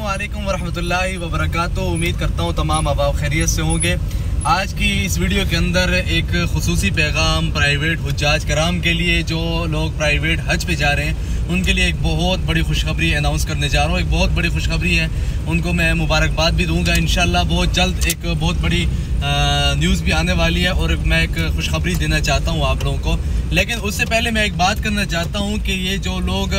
अस्सलामुअलैकुम वरहमतुल्लाहि वबरकातुहू। उम्मीद करता हूँ तमाम अहबाब खैरियत से होंगे। आज की इस वीडियो के अंदर एक खुसूसी पैगाम प्राइवेट हुज्जाज कराम के लिए, जो लोग प्राइवेट हज पे जा रहे हैं उनके लिए एक बहुत बड़ी खुशखबरी अनाउंस करने जा रहा हूँ। एक बहुत बड़ी खुशखबरी है, उनको मैं मुबारकबाद भी दूंगा। इंशाल्लाह बहुत जल्द एक बहुत बड़ी न्यूज़ भी आने वाली है और मैं एक खुशखबरी देना चाहता हूँ आप लोगों को। लेकिन उससे पहले मैं एक बात करना चाहता हूँ कि ये जो लोग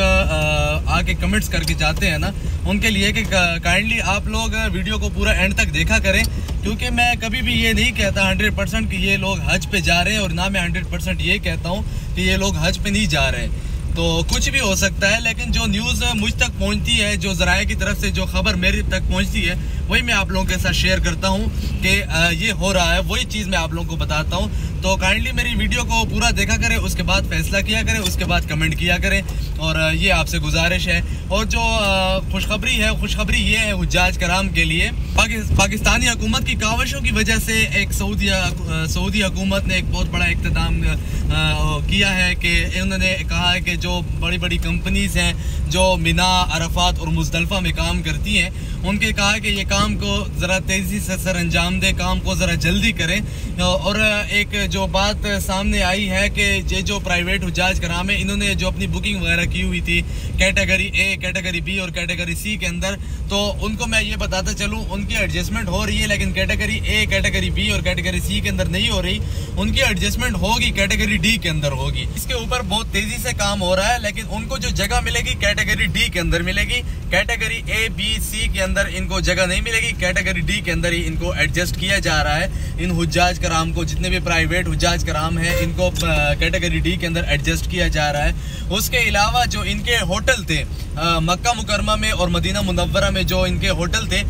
आके कमेंट्स करके जाते हैं ना, उनके लिए कि काइंडली आप लोग वीडियो को पूरा एंड तक देखा करें, क्योंकि मैं कभी भी ये नहीं कहता 100% कि ये लोग हज पे जा रहे हैं, और ना मैं 100% ये कहता हूँ कि ये लोग हज पे नहीं जा रहे हैं। तो कुछ भी हो सकता है, लेकिन जो न्यूज़ मुझ तक पहुंचती है, जो ज़राए की तरफ से जो खबर मेरे तक पहुंचती है, वही मैं आप लोगों के साथ शेयर करता हूं कि ये हो रहा है। वही चीज़ मैं आप लोगों को बताता हूं। तो काइंडली मेरी वीडियो को पूरा देखा करें, उसके बाद फैसला किया करें, उसके बाद कमेंट किया करें, और ये आपसे गुजारिश है। और जो खुशखबरी है, खुशखबरी ये है हुज्जाज कराम के लिए। पाकिस्तानी हुकूमत की काविशों की वजह से एक सऊदी हुकूमत ने एक बहुत बड़ा इक़्तिदाम किया है कि उन्होंने कहा है कि जो बड़ी बड़ी कंपनीज हैं जो मिना, अरफात और मुज़दलिफ़ा में काम करती हैं, उनके कहा है कि ये काम को ज़रा तेज़ी से सर अंजाम दे, काम को ज़रा जल्दी करें। और एक जो बात सामने आई है कि ये जो प्राइवेट हुज्जाज कराम है, इन्होंने जो अपनी बुकिंग वगैरह की हुई थी कैटेगरी ए, कैटेगरी बी और कैटेगरी सी के अंदर, तो उनको मैं ये बताता चलूँ उनकी एडजस्टमेंट हो रही है, लेकिन कैटेगरी ए, कैटेगरी बी और कैटेगरी सी के अंदर नहीं हो रही। उनकी एडजस्टमेंट होगी कैटेगरी डी के अंदर होगी। इसके ऊपर बहुत तेज़ी से काम हो रहा है, लेकिन उनको जो जगह मिलेगी कैटेगरी डी के अंदर मिलेगी। कैटेगरी ए, बी, सी के अंदर इनको जगह नहीं मिलेगी। कैटेगरी डी के अंदर ही इनको एडजस्ट किया जा रहा है। इन हुज्जाज कराम को, जितने भी प्राइवेट हुज्जाज कराम हैं, इनको कैटेगरी डी के अंदर एडजस्ट किया जा रहा है। उसके अलावा जो इनके होटल थे मक्का मुकरमा में और मदीना मुनव्वरा में, जो इनके होटल थे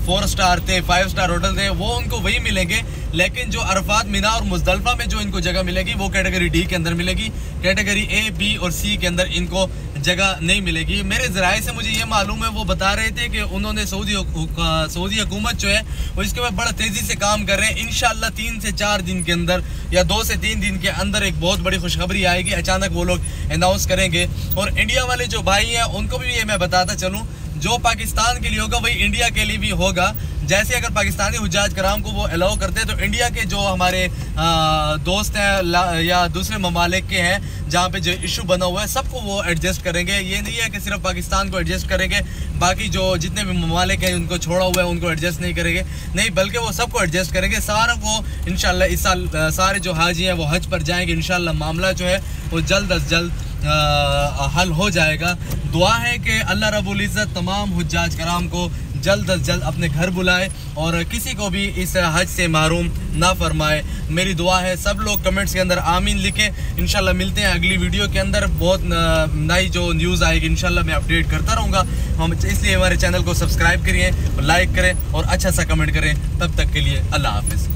4 स्टार थे, 5 स्टार होटल थे, वो उनको वही मिलेंगे। लेकिन जो अरफात, मिना और मुज़दलिफ़ा में जो इनको जगह मिलेगी वो कैटेगरी डी के अंदर मिलेगी। कैटेगरी ए, बी और सी के अंदर इनको जगह नहीं मिलेगी। मेरे ज़राए से मुझे ये मालूम है, वो बता रहे थे कि उन्होंने सऊदी हुकूमत जो है वो इसके ऊपर बड़ा तेज़ी से काम कर रहे हैं। इंशाल्लाह 3 से 4 दिन के अंदर या 2 से 3 दिन के अंदर एक बहुत बड़ी खुशखबरी आएगी। अचानक वो लोग अनाउंस करेंगे। और इंडिया वाले जो भाई हैं उनको भी ये मैं बताता चलूँ, जो पाकिस्तान के लिए होगा वही इंडिया के लिए भी होगा। जैसे अगर पाकिस्तानी हुज्जाज कराम को वो अलाउ करते हैं, तो इंडिया के जो हमारे दोस्त हैं या दूसरे ममालिक के हैं जहाँ पे जो इशू बना हुआ है, सबको वो एडजस्ट करेंगे। ये नहीं है कि सिर्फ पाकिस्तान को एडजस्ट करेंगे, बाकी जो जितने भी ममालिक हैं उनको छोड़ा हुआ है उनको एडजस्ट नहीं करेंगे, नहीं, बल्कि वो सबको एडजस्ट करेंगे। सारा को इंशाल्लाह इस साल सारे जो हाजी हैं वो हज पर जाएंगे। इंशाल्लाह मामला जो है वो जल्द अज जल्द हल हो जाएगा। दुआ है कि अल्लाह रब्बुल इज़्ज़त तमाम हुज्जाज कराम को जल्द अज जल्द अपने घर बुलाए और किसी को भी इस हज से महरूम ना फरमाए। मेरी दुआ है। सब लोग कमेंट्स के अंदर आमीन लिखें। इंशाल्लाह मिलते हैं अगली वीडियो के अंदर। बहुत नई जो न्यूज़ आएगी इंशाल्लाह मैं अपडेट करता रहूँगा। हम इसलिए हमारे चैनल को सब्सक्राइब करिए, लाइक करें और अच्छा सा कमेंट करें। तब तक के लिए अल्लाह हाफिज़।